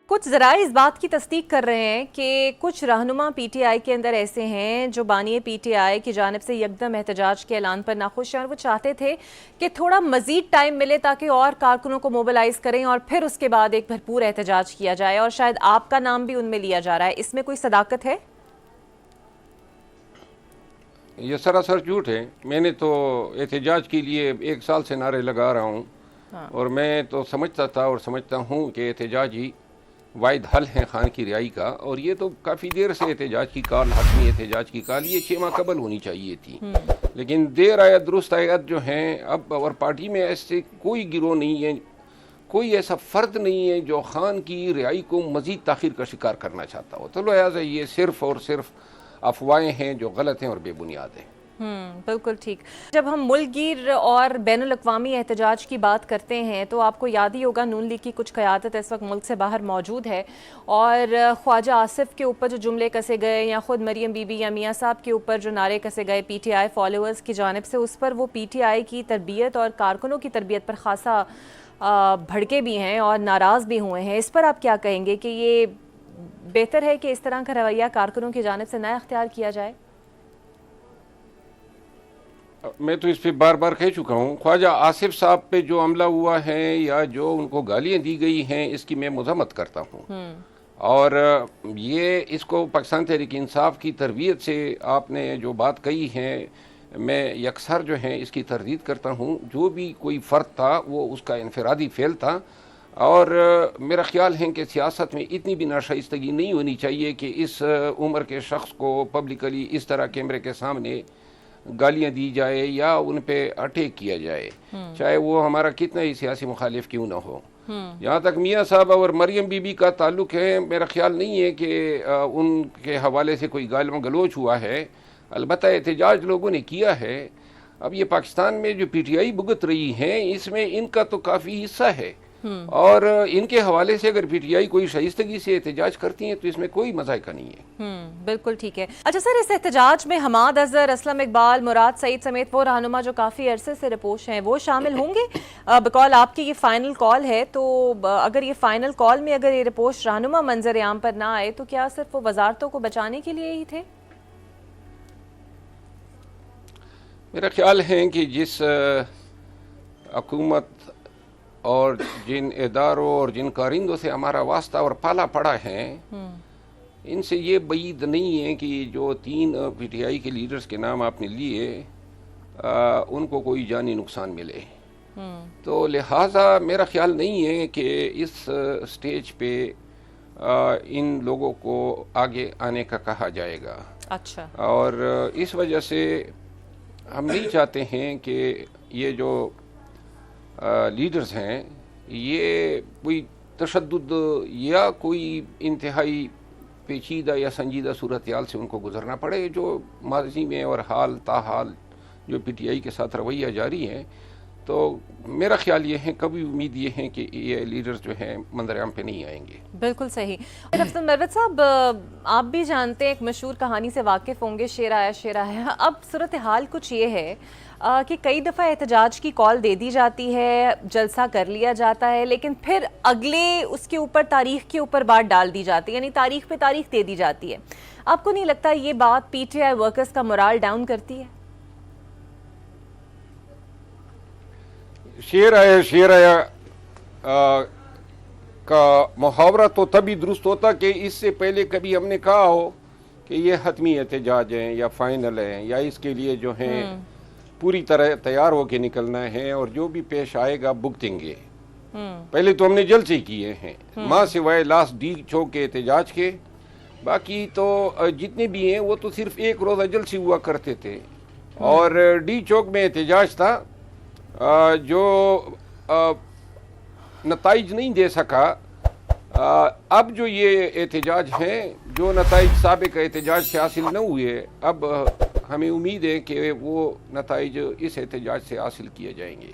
کچھ ذرائع اس بات کی تصدیق کر رہے ہیں کہ کچھ رہنما پی ٹی آئی کے اندر ایسے ہیں جو بانی پی ٹی آئی کی جانب سے یکدم احتجاج کے اعلان پر ناخوش ہیں، اور وہ چاہتے تھے کہ تھوڑا مزید ٹائم ملے تاکہ اور کارکنوں کو موبلائز کریں اور پھر اس کے بعد ایک بھرپور احتجاج کیا جائے، اور شاید آپ کا نام بھی ان میں لیا جا رہا ہے۔ اس میں کوئی صداقت ہے؟ یہ سراسر جھوٹ ہے۔ میں نے تو احتجاج کے لیے 1 سال سے نعرے لگا رہا ہوں، اور میں تو سمجھتا تھا اور سمجھتا ہوں کہ احتجاج ہی واحد حل ہے خان کی رہائی کا، اور یہ تو کافی دیر سے احتجاج کی کال، حتمی احتجاج کی کال یہ 6 ماہ قبل ہونی چاہیے تھی، لیکن دیر آیت درست آیت جو ہیں اب، اور پارٹی میں ایسے کوئی گروہ نہیں ہے، کوئی ایسا فرد نہیں ہے جو خان کی رہائی کو مزید تاخیر کا شکار کرنا چاہتا ہو، تو لہٰذا یہ صرف اور صرف افواہیں ہیں جو غلط ہیں اور بے بنیاد ہیں۔ بالکل ٹھیک۔ جب ہم ملک گیر اور بین الاقوامی احتجاج کی بات کرتے ہیں تو آپ کو یاد ہی ہوگا نون لیگ کی کچھ قیادت اس وقت ملک سے باہر موجود ہے، اور خواجہ آصف کے اوپر جو جملے کسے گئے، یا خود مریم بی بی یا میاں صاحب کے اوپر جو نعرے کسے گئے پی ٹی آئی فالوورز کی جانب سے، اس پر وہ پی ٹی آئی کی تربیت اور کارکنوں کی تربیت پر خاصا بھڑکے بھی ہیں اور ناراض بھی ہوئے ہیں۔ اس پر آپ کیا کہیں گے کہ یہ بہتر ہے کہ اس طرح کا رویہ کارکنوں کی جانب سے نہ اختیار کیا جائے؟ میں تو اس پہ بار بار کہہ چکا ہوں، خواجہ آصف صاحب پہ جو حملہ ہوا ہے یا جو ان کو گالیاں دی گئی ہیں، اس کی میں مذمت کرتا ہوں، اور یہ اس کو پاکستان تحریک انصاف کی تربیت سے آپ نے جو بات کہی ہے، میں یکسر جو ہے اس کی تردید کرتا ہوں۔ جو بھی کوئی فرد تھا وہ اس کا انفرادی فعل تھا، اور میرا خیال ہے کہ سیاست میں اتنی بھی ناشائستگی نہیں ہونی چاہیے کہ اس عمر کے شخص کو پبلکلی اس طرح کیمرے کے سامنے گالیاں دی جائے یا ان پہ اٹیک کیا جائے، چاہے وہ ہمارا کتنا ہی سیاسی مخالف کیوں نہ ہو۔ جہاں تک میاں صاحب اور مریم بی بی کا تعلق ہے، میرا خیال نہیں ہے کہ ان کے حوالے سے کوئی گال گلوچ ہوا ہے، البتہ احتجاج لوگوں نے کیا ہے۔ اب یہ پاکستان میں جو پی ٹی آئی بھگت رہی ہیں، اس میں ان کا تو کافی حصہ ہے، اور ان کے حوالے سے اگر پی ٹی آئی کوئی شائستگی سے احتجاج کرتی ہیں تو اس میں کوئی مذائقہ نہیں ہے۔ بالکل ٹھیک ہے۔ اچھا سر، اس احتجاج میں حماد اظہر، اسلم اقبال، مراد سعید سمیت وہ رہنما جو کافی عرصے سے رپوش ہیں، وہ شامل ہوں گے؟ بقول آپ کی یہ فائنل کال ہے، تو اگر یہ فائنل کال میں اگر یہ رپوش رہنما منظر عام پر نہ آئے تو کیا صرف وہ وزارتوں کو بچانے کے لیے ہی تھے؟ میرا خیال ہے کہ جس حکومت اور جن اداروں اور جن کارندوں سے ہمارا واسطہ اور پالا پڑا ہے، ان سے یہ بعید نہیں ہے کہ جو 3 پی ٹی آئی کے لیڈرز کے نام آپ نے لیے، ان کو کوئی جانی نقصان ملے، تو لہٰذا میرا خیال نہیں ہے کہ اس سٹیج پہ ان لوگوں کو آگے آنے کا کہا جائے گا۔ اچھا۔ اور اس وجہ سے ہم نہیں چاہتے ہیں کہ یہ جو لیڈرز ہیں یہ کوئی تشدد یا کوئی انتہائی پیچیدہ یا سنجیدہ صورتحال سے ان کو گزرنا پڑے، جو ماضی میں اور حال تاحال جو پی ٹی آئی کے ساتھ رویہ جاری ہے۔ تو میرا خیال یہ ہے، کبھی امید یہ ہے کہ یہ لیڈرز جو ہیں منظر عام پہ نہیں آئیں گے۔ بالکل صحیح۔ افضل مروت صاحب، آپ بھی جانتے ہیں، ایک مشہور کہانی سے واقف ہوں گے، شیر آیا شیر آیا۔ اب صورتحال کچھ یہ ہے کہ کئی دفعہ احتجاج کی کال دے دی جاتی ہے، جلسہ کر لیا جاتا ہے، لیکن پھر اگلے اس کے اوپر تاریخ کے اوپر بات ڈال دی جاتی ہے، یعنی تاریخ پہ تاریخ دے دی جاتی ہے۔ آپ کو نہیں لگتا یہ بات پی ٹی آئی ورکرز کا morale ڈاؤن کرتی ہے؟ شیر آیا کا محاورہ تو تبھی درست ہوتا کہ اس سے پہلے kبھی ہم نے کہا ہو کہ یہ حتمی احتجاج ہیں یا فائنل ہیں، یا اس کے لیے جو ہیں پوری طرح تیار ہو کے نکلنا ہے، اور جو بھی پیش آئے گا بھگتیں گے۔ پہلے تو ہم نے جلسے کیے ہیں، ماں سوائے لاسٹ ڈی چوک کے احتجاج کے، باقی تو جتنے بھی ہیں وہ تو صرف 1 روزہ جلسے ہوا کرتے تھے، اور ڈی چوک میں احتجاج تھا جو نتائج نہیں دے سکا۔ اب جو یہ احتجاج ہیں، جو نتائج سابق احتجاج سے حاصل نہ ہوئے، اب ہمیں امید ہے کہ وہ نتائج اس احتجاج سے حاصل کیے جائیں گے۔